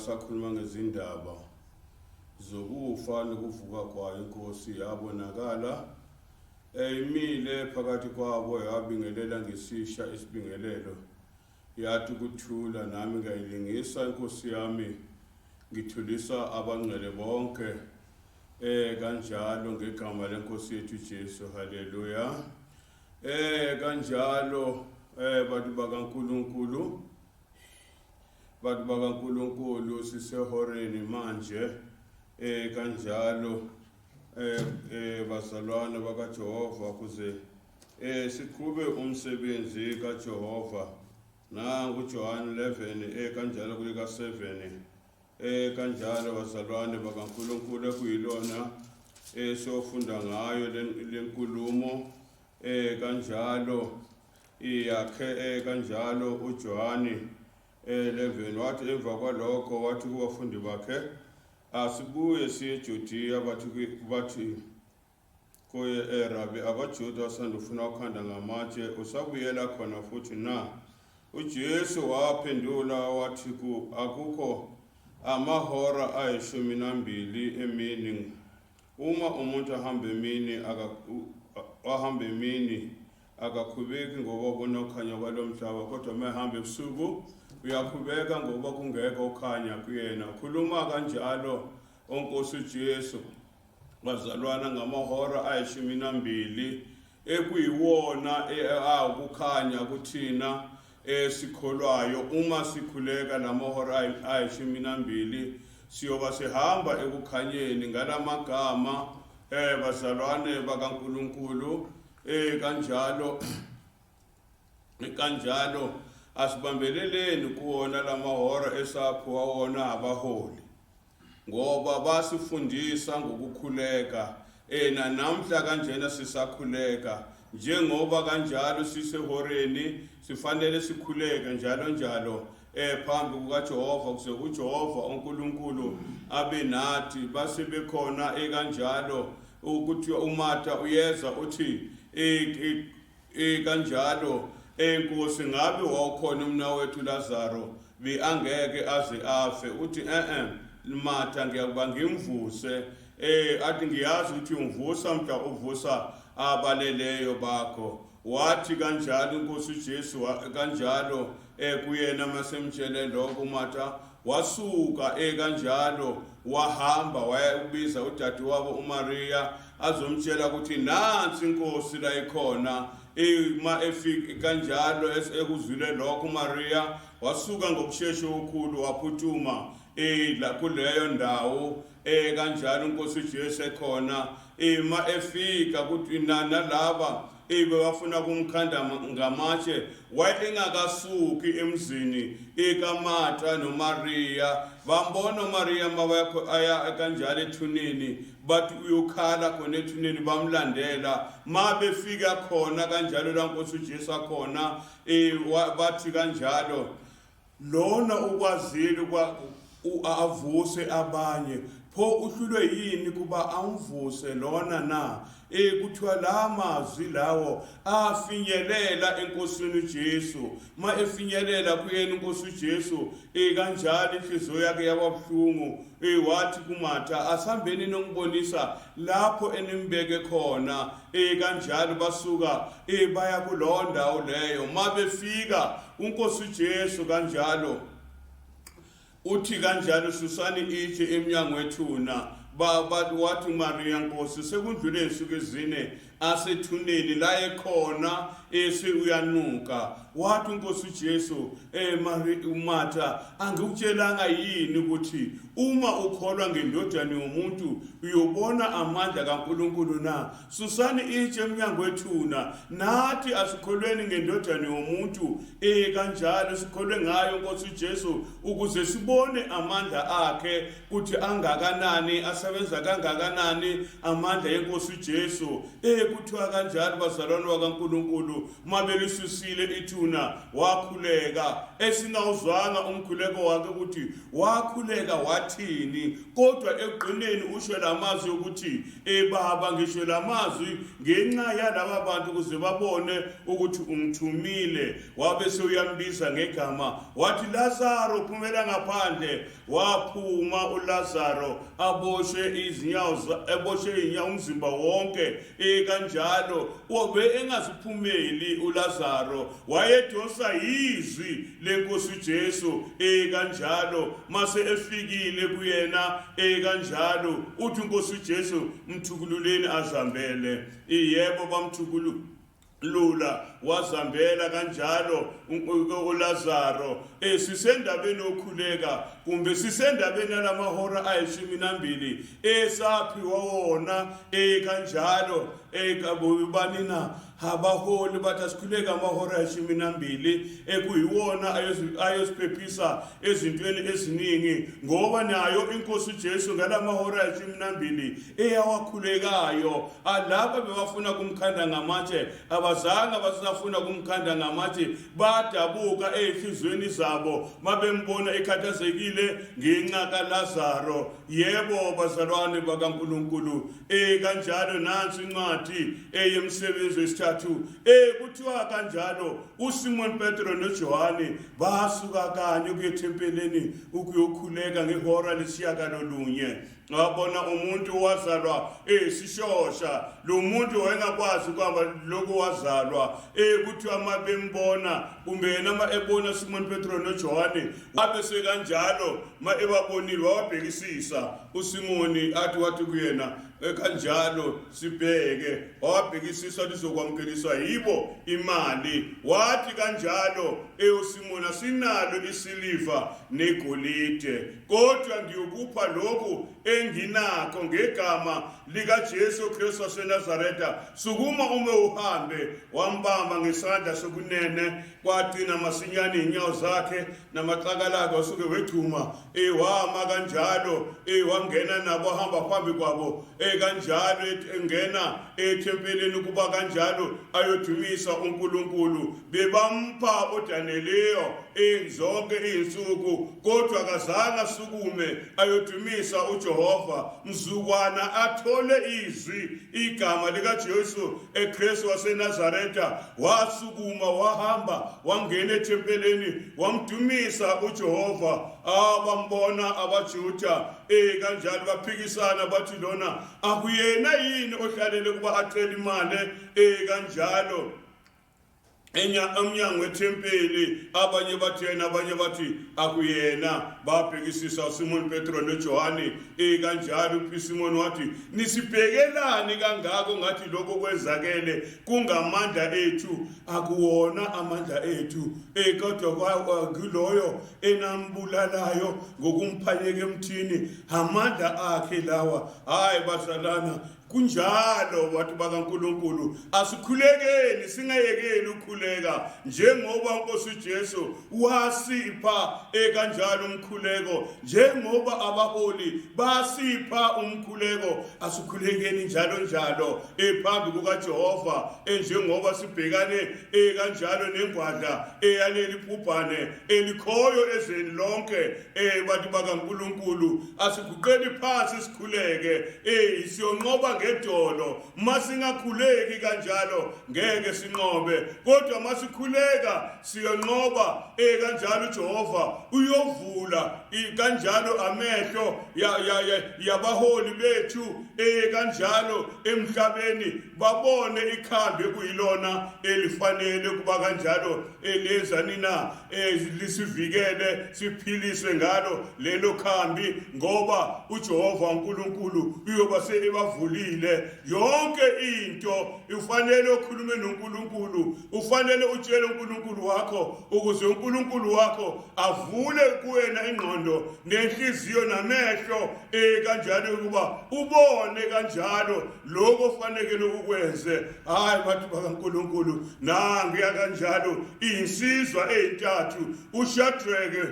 sakhuluma ngezindaba zokufa nokuvuka kwayo inkosi yabonakala imile phakathi kwabo yabingelela ngesisha isibingelelo yathi ukuthula nami ngayilingisa inkosi yami ngithulisa abangcwele bonke kanjalo ngegama lenkosi yethu Jesu haleluya kanjalo bantu bakaNkulunkulu sisehoreni manje kanjalo bazalwane bakaJehova kuze siqhube umsebenzi kaJehova nangu John 11 kanjalo kulika 7 kanjalo bazalwane bakaNkulunkulu kuyilona sofunda ngayo lenkulumo kanjalo iyakhe kanjalo uJohani 11 wathi emva kwalokho wathi kubafundi bakhe asibuye siye eJudiya bathi kuye Rabbi abaJuda asandufuna ukhanda ngamatshe usabuyela khona futhi na uJesu waphendula wathi akukho amahora ayishumi nambili emini uma umuntu ahamba emini akakhubeki ngoba kunokhanya kwalomhlaba kodwa mehamba ebusuku uyakhubeka ngoba kungekho ukhanya kuyena khuluma kanjalo onkosi uJesu bazalwana ngamahora ayishumi nambili ekuyiwona ukukhanya kuthina esikholwayo uma sikhuleka lamahora ayishumi nambili siyoba sihamba ekukhanyeni ngalamagama bazalwane bakaNkulunkulu kanjalo asibambeleleni kuwona lamahora esaphuwa wona abaholi ngoba basifundisa ngokukhuleka namhla kanjena sisakhuleka njengoba kanjalo sisehoreni sifanele sikhuleke njalo phambi kukaJehova kuze uJehova uNkulunkulu abe nathi base bekhona kanjalo ukuthi uMatha uyeza uthi kanjalo enkosi ngabe wawukhona umnawethu Lazaro angeke aze afe uthi Matha ngiyakuba ngimvuse athi ngiyazi ukuthi umvusa mhla uvusa abaleleyo bakho wathi kanjalo inkosi uJesu kanjalo kuyena masemtshele lokho Matha wasuka kanjalo wahamba wayakubiza udadewabo uMaria azomtshela ukuthi nansi inkosi la ikhona ma efika kanjalo ekuzwile lokho uMaria wasuka ngokusheshsha okukhulu waphuthuma la kuleyo ndawo kanjalo inkosi uJesu ekhona ma efika ukuthi nalaba bafuna kumkhanda ngamatshe wayengakasuki emzini kaMatha noMaria bambona uMaria mabakho aya kanjalo ethuneni bathi uyokhala khona ethuneni bamlandela mabefika khona kanjalo la nkosi uJesu akhona bathi kanjalo lona ukwazile avuse abanye pho uhlulwe yini kuba amvuse lona na kuthiwa la mazwi lawo afinyelela enkosini uJesu ma efinyelela kuyena inkosi uJesu kanjalo inhliziyo yakhe yababuhlungu wathi kuMatha asihambeni nongibonisa lapho enimbeke khona kanjalo basuka baya kulonda ndawo leyo mabefika unkosi uJesu kanjalo uthi kanjalo susani itshe emnyango wethuna wathi uMaria nkosi sekundlule insuku ezine asethuneni la ekhona uyanuka wathi inkosi uJesu uMatha angikutshelanga yini ukuthi uma ukholwa ngendodana yomuntu uyobona amandla kaNkulunkulu na susani itshe emnyango wethuna nathi asikholweni ngendodana yomuntu kanjalo sikholwe ngayo inkosi uJesu ukuze sibone amandla akhe ukuthi angakanani asebenza kangakanani amandla yenkosi uJesu kuthiwa kanjalo bazalwane bakaNkulunkulu mabelususile ithuna wakhuleka esingawuzwanga umkhuleko wakhe ukuthi wakhuleka wathini kodwa ekugcineni usho lamazwi ukuthi baba ngisho lamazwi ngenxa yalaba bantu kuze babone ukuthi ungithumile wabe sewuyambiza ngegama wathi Lazaro phumela ngaphandle waphuma uLazaro aboshwe inyawo umzimba wonke kanjalo obe engaziphumeli uLazaro wayedosa izwi lenkosi uJesu kanjalo mase efikile kuyena kanjalo uthi inkosi uJesu mthukululeni azambele yebo bamthukulula wazambela kanjalo uLazaro sisendabeni okhuleka kumbe sisendabeni lamahora ayishumi esaphiwa wona kanjalo kabubanina abaholi bathi asikhuleka amahora ayishumi kuyiwona ayosiphephisa ezintweni eziningi ngoba nayo inkosi uJesu ngalamahora ayishumi eyawakhulekayo alaba bebafuna kumkhanda ngamatshe abazanga basafuna kumkhanda ngamatshe badabuka ezinhlizweni zabo mabembona ekhathazekile ngenxa kaLazaro yebo bazalwane bakaNkulunkulu kanjalo nansi incwadi yemsebenzi wesithathu kuthiwa kanjalo uSimon Petro noJohane basuka kanye ukuyethempeleni ukuyokhuleka ngehora lesishiyagalolunye ngabona umuntu wazalwa sishosha lo muntu wayengakwazi kwamba lokho wazalwa kuthiwa mabembona kumbe yena ebona Simon Petro noJohane wabe sekanjalo ebabonile wabhekisisa uSimoni wathi kuyena kanjalo sibheke wabhekisisa lizokwamkeliswa yibo imali wathi kanjalo uSimoni asinalo isiliva negolide kodwa ngiyokupha lokhu enginakho ngegama likaJesu Kristu waseNazaretha sukuma uhambe wambamba ngesandla sokunene kwagcina masinyane inyawo zakhe namaxakala akhe wasuke wethuma wama kanjalo wangena nabo hamba phambi kwabo kanjalo engena ethempeleni kuba kanjalo ayodumisa uNkulunkulu bebampa uDanieleyo zonke izinsuku kodwa kazange sukume ayodumisa uJehova mzukwana athole izwi igama likaJesu Kristu waseNazaretha wasukuma wahamba wangena ethempeleni wamdumisa uJehova abambona abaJuda kanjalo baphikisana bathi lona akuyena yini ohlalele kuba acela imali kanjalo emnyango wethempeli abanye bathi yena abanye bathi akuyena babhekisisa uSimon Petro noJohane kanjalo uSimon wathi nisibhekelani kangako ngathi lokho kwenzakele kungamandla ethu akuwona amandla ethu kodwa kuloyo enambulalayo ngokumphanyeka emthini amandla akhe lawa hayi bazalana kunjalo wathi bakaNkulunkulu asikhulekeni singayekeli ukukhuleka njengoba uNkosi uJesu wasipha kanjalo umkhuleko njengoba abaholi basipha umkhuleko asikhulekeni njalo phambi kukaJehova njengoba sibhekane kanjalo nengwadla eyaleli bhubhane elikhoyo ezweni lonke bathi bakaNkulunkulu asiguqeli phansi sikhuleke siyonqoba ngedolo masingakhuleki kanjalo ngeke sinqobe kodwa masikhuleka siyonqoba kanjalo uJehova uyovula kanjalo amehlo yabaholi bethu kanjalo emhlabeni babone ikhambi kuyilona elifanele kuba kanjalo elenzani na lisivikele siphiliswe ngalo lelo khambi ngoba uJehova uNkulunkulu uyoba sebavulile yonke into ufanele ukhulume noNkulunkulu ufanele utshele uNkulunkulu wakho ukuze uNkulunkulu wakho avule kuwena ingqondo nenhliziyo namehlo kanjalo ukuba ubone kanjalo lokho ofanele ukwenze hayi bathi bakaNkulunkulu nangiya kanjalo insizwa ezintathu uShadrake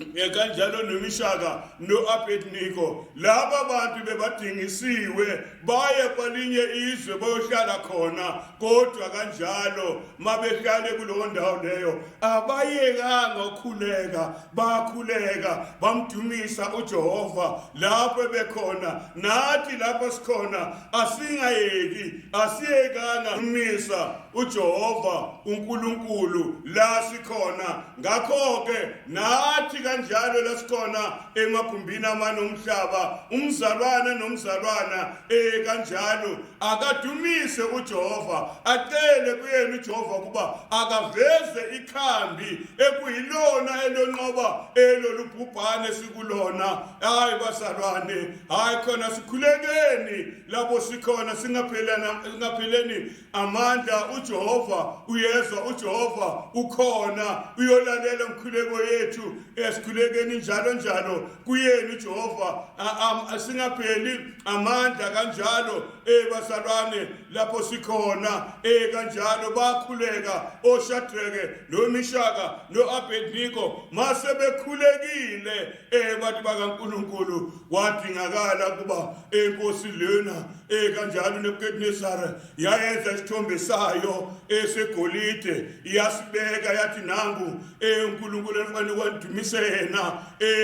kanjalo noMishaka noAbednego laba bantu bebadingisiwe baye kwalinye izwe bayohlala khona kodwa kanjalo mabehlale kuleyo ndawo leyo abayekanga ukukhuleka bakhuleka bamdumisa uJehova lapho bekhona nathi lapho sikhona asiyekanga kumisa uJehova uNkulunkulu la sikhona ngakho ke nathi kanjalo lesikhona emagumbini amane omhlaba umzalwane nomzalwana kanjalo akadumise uJehova acele kuyena uJehova kuba akaveze ikhambi ekuyilona elonqoba elolubhubhane sikulona hayi bazalwane hayi khona sikhulekeni lapho sikhona singapheleni amandla uJehova uyezwa uJehova ukhona uyolalela umkhuleko yethu esikhulekeni njalo kuyena uJehova singapheli amandla kanjalo bazalwane lapho sikhona kanjalo bakhuleka oShadrake noMishaka noAbednego mase bekhulekile bathi bakaNkulunkulu wadingakala kuba inkosi lena kanjalo neBukadnezar yayenza isithombe sayo esegolide yasibeka yathi nangu uNkulunkulu efanele kwadumise yena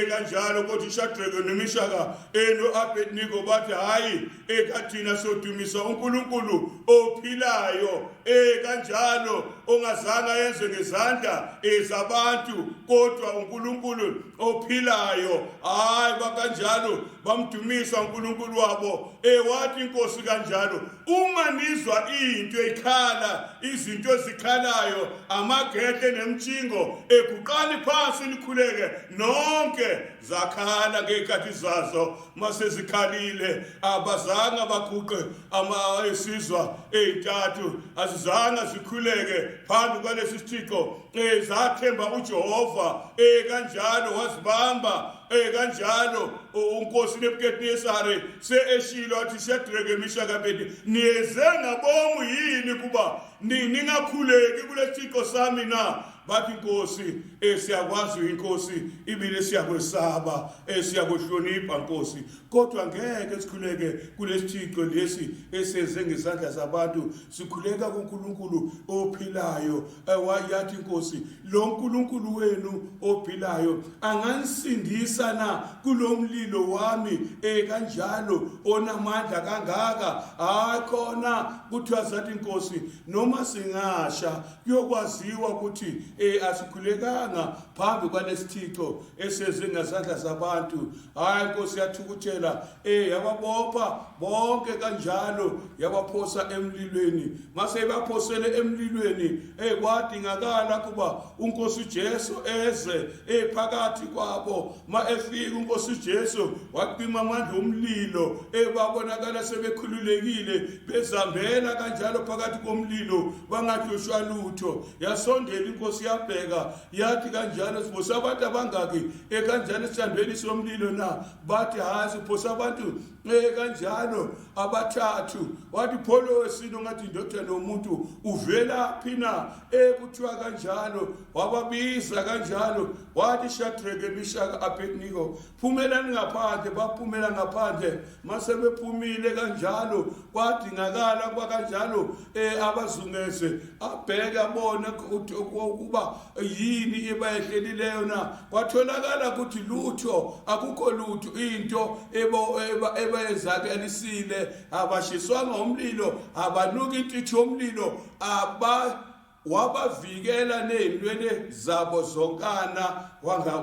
kanjalo kodwa uShadrake noMishaka noAbednego bathi hayi ekathina sodumisa uNkulunkulu ophilayo kanjalo ongazanga yenze ngezandla zabantu kodwa uNkulunkulu ophilayo hayi bakanjalo bamdumisa uNkulunkulu wabo wathi inkosi kanjalo uma nizwa into ekhala izinto ezikhalayo amagedle nemtshingo eguqani phansi nikhuleke nonke zakhala ngekhathi zazo mase zikhalile abazanga baguqe esizwa ezintathu azizanga zikhuleke phambi kwalesi sithixo zathemba uJehova kanjalo wazibamba kanjalo unkosi neBukadnezar eshilo wathi Shadrake Meshaki Abednego niyeze ngabomu yini kuba ningakhuleki kulesithixo sami na bathi inkosi siyakwazi inkosi ibile siyakwesaba siyakuhlonipha inkosi kodwa ngeke sikhuleke kulesithixo lesi esenze ngezandla zabantu sikhuleka kuNkulunkulu ophilayo wayathi inkosi lo nkulunkulu wenu ophilayo anganisindisa na kulomlilo wami kanjalo onamandla kangaka khona kuthiwa zathi inkosi noma singasha kuyokwaziwa ukuthi asikhulekanga phambi kwalesithixo esenze ngezandla zabantu hayi inkosi yathukuthela yababopha bonke kanjalo yabaphosa emlilweni mase baphosele emlilweni kwadingakala kuba unkosi uJesu eze phakathi kwabo ma efika unkosi uJesu waqima amandla omlilo babonakala sebekhululekile bezambela kanjalo phakathi komlilo bangadlushwa lutho yasondela inkosi yabheka yathi kanjalo siphosa abantu abangaki kanjalo esithandweni somlilo na bathi hayi siphosa abantu kanjalo abathathu wathi pholo wesino ngathi indodana yomuntu uvela phina kuthiwa kanjalo wababiza kanjalo wathi Shadrake Meshaki Abednego phumelani ngaphandle baphumela ngaphandle mase bephumile kanjalo kwadingakala kwa kanjalo abazungeze abheke abone ukuba yini ebayehlelileyo na kwatholakala ukuthi lutho akukho lutho into ebayenzakalisile abashiswanga umlilo abanuka intitho yomlilo wabavikela nezilwane zabo zonkana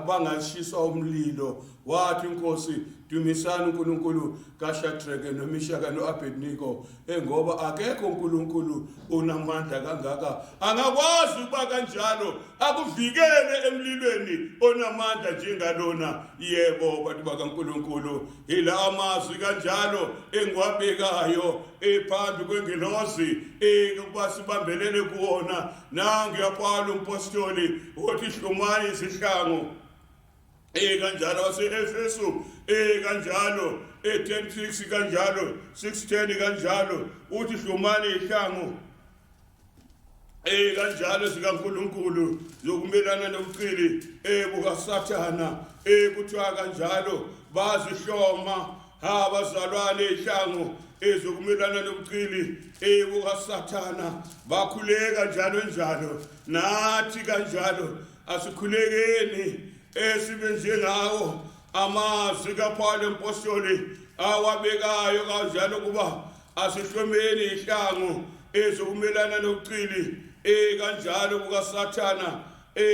wangashiswa umlilo wathi inkosi dumisani uNkulunkulu kaShadrake noMeshaki noAbednego ngoba akekho uNkulunkulu onamandla kangaka angakwazi ukuba kanjalo akuvikele emlilweni onamandla njengalona yebo bantu bakaNkulunkulu ila amazwi kanjalo engiwabekayo phambi kwengelozi ukuba sibambelele kuona nangu yaPaulo umpostoli othi hlumani izihlangu kanjalo wase-Efesu kanjalo 10:6 kanjalo 6:10 kanjalo uthi hlumani ihlangu kanjalo sikaNkulunkulu zokumelana nobuqili bukaSathana kuthiwa kanjalo bazihloma abazalwane ihlangu ezokumelana nobuqili bukaSathana bakhuleka njalo nathi kanjalo asikhulekeni sibe njengawo amazwi kaPaul empostoli awabekayo kanjalo kuba asihlomeni ihlangu ezokumelana nobuqili kanjalo bukaSathana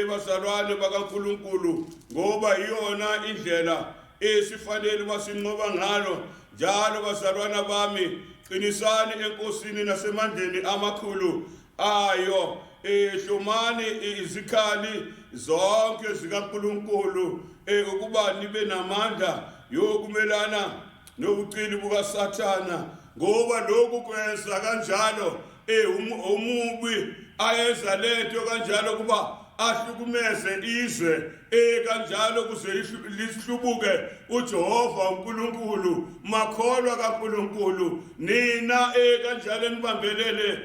bazalwane bakaNkulunkulu ngoba iyona indlela esifanele basinqoba ngalo njalo bazalwana bami qinisani enkosini nasemandleni amakhulu ayo hlomani izikhali zonke zikaNkulunkulu ukuba nibe namandla yokumelana nobuqili bukaSathana ngoba lokhu kwenza kanjalo umubi ayenza lento kanjalo kuba ahlukumeze izwe kanjalo kuze lihlubuke uJehova uNkulunkulu makholwa kaNkulunkulu nina kanjalo nibambelele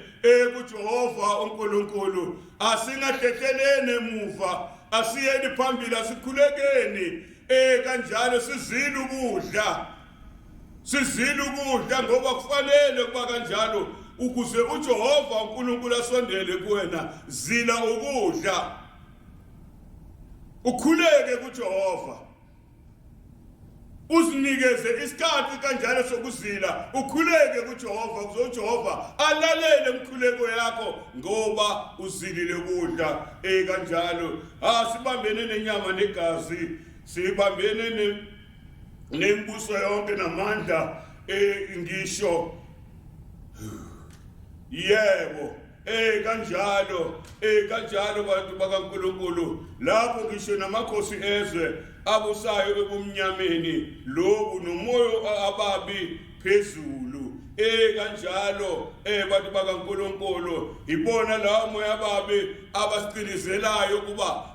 kuJehova uNkulunkulu asingahlehlelene emuva asiyeni phambili asikhulekeni kanjalo sizile ukudla ngoba kufanele kuba kanjalo ukuze uJehova uNkulunkulu asondele kuwena zila ukudla ukhuleke kuJehova uzinikeze isikhathi kanjalo sokuzila ukhuleke kuJehova ukuze uJehova alalele umkhuleko yakho ngoba uzilile ukudla kanjalo sibambene nenyama negazi sibambene nembuso yonke namandla ngisho yebo kanjalo bantu bakaNkulunkulu lapho ngisho namakhosi ezwe abusayo ebumnyameni lobu nomoya ababi phezulu kanjalo bantu bakaNkulunkulu ibona lawo moya ababi abasiqinizelayo kuba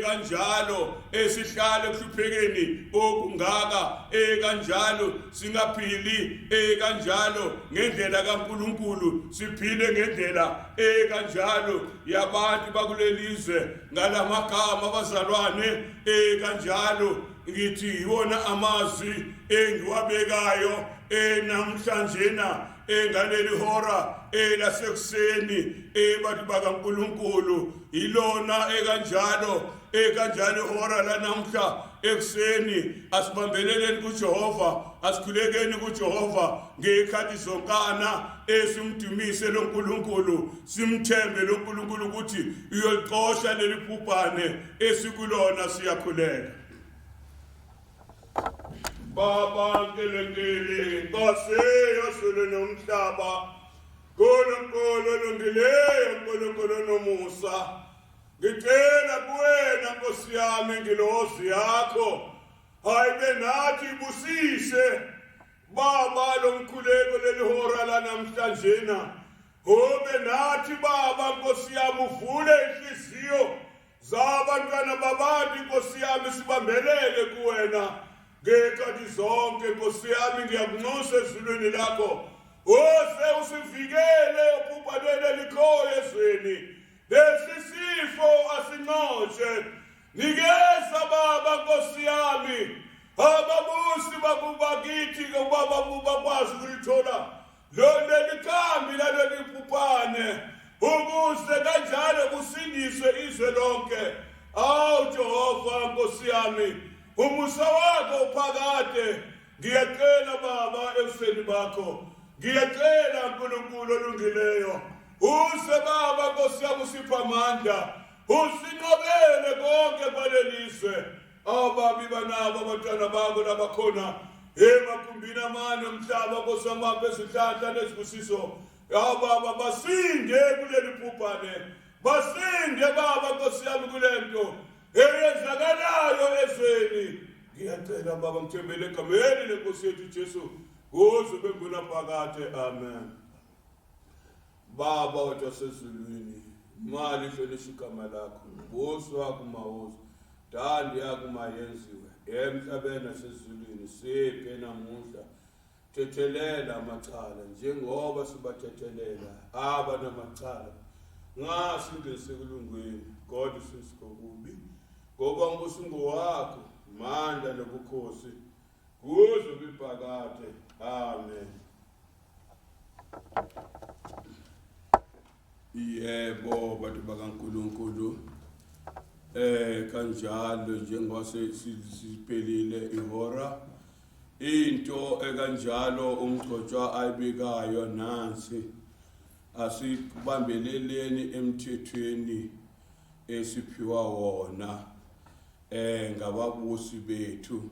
kanjalo sihlale kuhluphekeni okungaka kanjalo singaphili kanjalo ngendlela kaNkulunkulu siphile ngendlela kanjalo yabantu bakulelizwe ngalamagama abazalwane kanjalo ngithi yona amazwi engiwabekayo namhlanje ngaleli hora lasekuseni bantu bakaNkulunkulu ilona kanjalo hora lanamhla ekuseni asibambeleleni kuJehova asikhulekeni kuJehova ngekhathi zonkana simdumise lo Nkulunkulu simthembe lo Nkulunkulu ukuthi uyoliqosha leli bhubhane esikulona siyakhuleka. Baba nkelengeli Nkosi yosulu nomhlaba Nkulunkulu olungileyo Nkulunkulu nomusa ngicela kuwena Nkosi yami ngilozi yakho hayibe nathi busise Baba lo mkhuleko leli hora la namhlanje hobe nathi Baba Nkosi yami uvule inhliziyo zabantwana babantu Nkosi yami sibambelele kuwena ngekhathi zonke Nkosi yami ngiyakunxusa ezulwini lakho usivikele ubhubhane elikhoyo ezweni lesi sifo asinqotshe nikeza Baba Nkosi yami ababusi bakubakithi kubaba bakwazi ukulithola leli khambi laleli bhubhane ukuze kanjalo kusindiswe izwe lonke Jehova Nkosi yami umusa wakho uphakade ngiyacela Baba ebusweni bakho ngiyacela Nkulunkulu olungileyo use Baba Nkosi yami usipha amandla usinqobele konke kwalelizwe ababi banabo abantwana bakho labakhona emagumbini amane omhlaba Nkosi wami ezihlahla nezibusiso Baba basinde kuleli bhubhane basinde Baba Nkosi yami kulento eyenzakalayo ezweni ngiyacela Baba ngithembele egameni lenkosi yethu Jesu uze benguna phakade amen. Baba wasezulwini mali hlonishwa igama lakho mbuso wakho mawuzo dandi yakho mayenziwe emhlabeni nasezulwini siphe namuhla thethelela amacala njengoba sibathethelela aba namacala ngasingesekulungweni kodwa sesikokubi ngoba umbuso ngowakho amandla nobukhosi kuze kuphakade. Amen. Yebo bantu bakaNkulunkulu, kanjalo njengoba siphelile ihora, into ekanjalo umgcotshwa ayibekayo nansi, asibambeleleni emthethweni esiphiwa wona ngababusi bethu.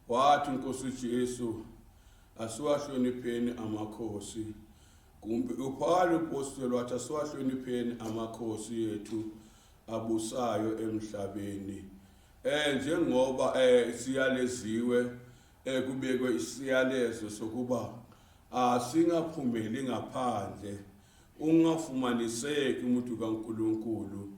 Wathi uNkosi uJesu asiwahlonipheni amakhosi. Kumbe uPawulu apostoli wathi asiwahlonipheni amakhosi ethu abusayo emhlabeni. Njengoba siyaleziwe kubekwe isiyalezo sokuba singaphumeli ngaphandle, ungafumaniseki umuntu kaNkulunkulu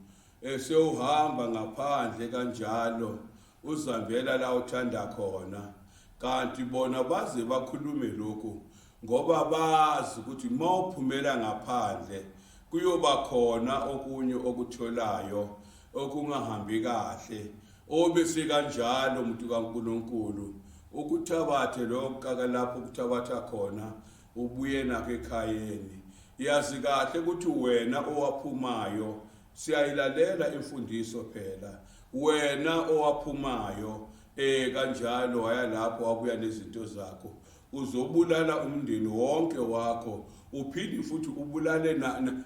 sewuhamba ngaphandle kanjalo uzambela la uthanda khona. Kanti bona baze bakhulume lokhu ngoba bazi ukuthi mawuphumela ngaphandle kuyoba khona okunye okutholayo okungahambi kahle. Obese kanjalo umuntu kaNkulunkulu ukuthabathe lokaka lapho ukuthabatha khona ubuye nakho ekhayeni. Yazi kahle ukuthi wena owaphumayo, siyayilalela imfundiso phela, wena owaphumayo kanjalo waya lapho wabuya nezinto zakho, uzobulala umndeni wonke wakho, uphinde futhi ubulale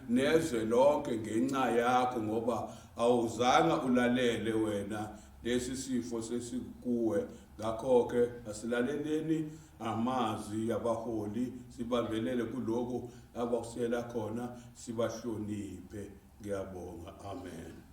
nezwe lonke ngenxa yakho ngoba awuzanga ulalele wena lesi sifo sesikuwe. Ngakho-ke asilaleleni amazwi yabaholi, sibambelele kuloko abakusela khona, sibahloniphe. Ngiyabonga. Amen.